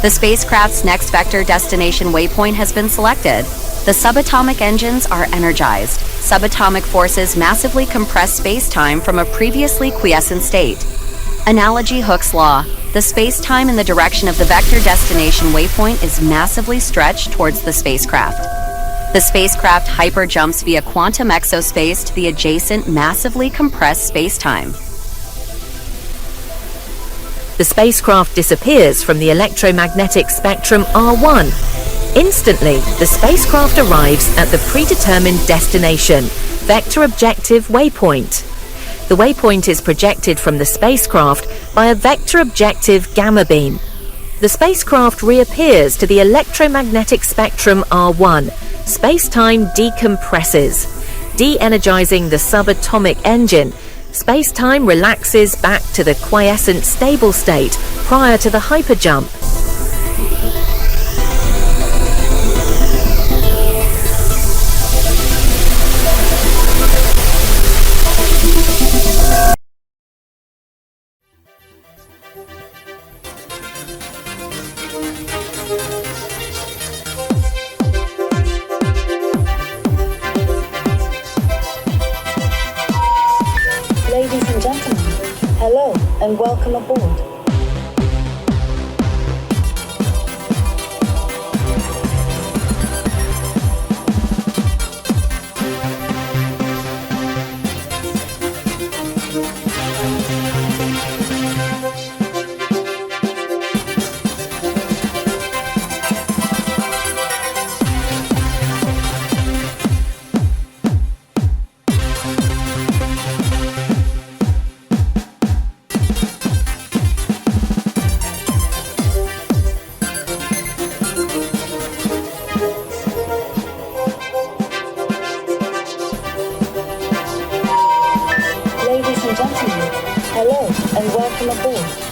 The spacecraft's next vector destination waypoint has been selected. The subatomic engines are energized. Subatomic forces massively compress space-time from a previously quiescent state. Analogy Hooke's law. The space-time in the direction of the vector destination waypoint is massively stretched towards the spacecraft. The spacecraft hyperjumps via quantum exospace to the adjacent massively compressed space-time. The spacecraft disappears from the electromagnetic spectrum R1. Instantly, the spacecraft arrives at the predetermined destination, vector objective waypoint. The waypoint is projected from the spacecraft by a vector objective gamma beam. The spacecraft reappears to the electromagnetic spectrum R1. Space-time decompresses, de-energizing the subatomic engine. Space-time relaxes back to the quiescent stable state prior to the hyperjump. and welcome aboard. Ladies and gentlemen, hello and welcome aboard.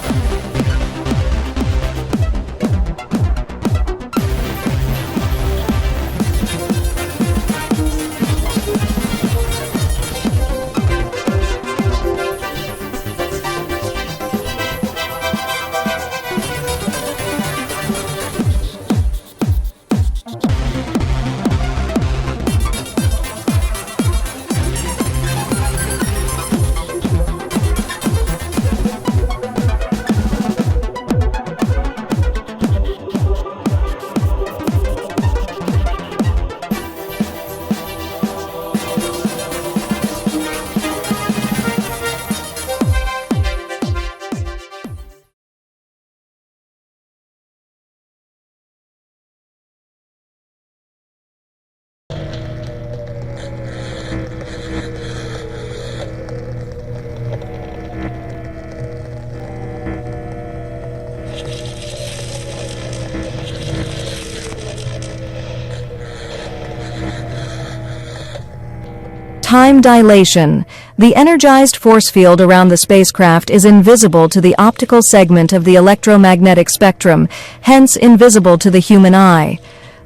Time dilation. The energized force field around the spacecraft is invisible to the optical segment of the electromagnetic spectrum, hence invisible to the human eye.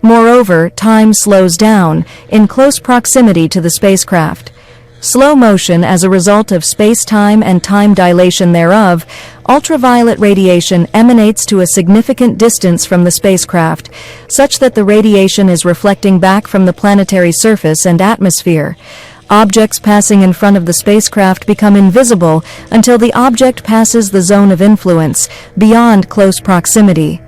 Moreover, time slows down in close proximity to the spacecraft. Slow motion as a result of space-time and time dilation thereof, ultraviolet radiation emanates to a significant distance from the spacecraft, such that the radiation is reflecting back from the planetary surface and atmosphere. Objects passing in front of the spacecraft become invisible until the object passes the zone of influence, beyond close proximity.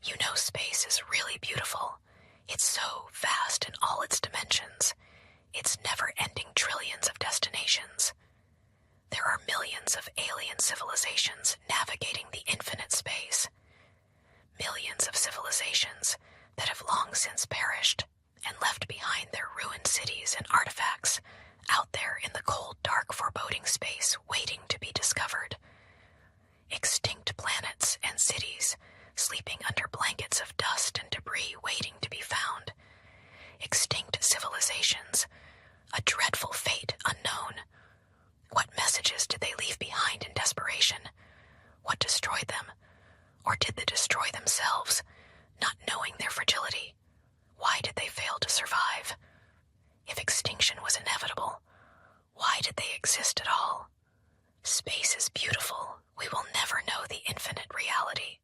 You know space is really beautiful. It's so vast in all its dimensions. Its never-ending trillions of destinations. There are millions of alien civilizations navigating the infinite space. Millions of civilizations that have long since perished and left behind their ruined cities and artifacts out there in the cold, dark, foreboding space waiting to be discovered. cities, sleeping under blankets of dust and debris waiting to be found. Extinct civilizations, a dreadful fate unknown. What messages did they leave behind in desperation? What destroyed them? Or did they destroy themselves, not knowing their fragility? Why did they fail to survive? If extinction was inevitable, why did they exist at all? Space is beautiful. We will never know the infinite reality.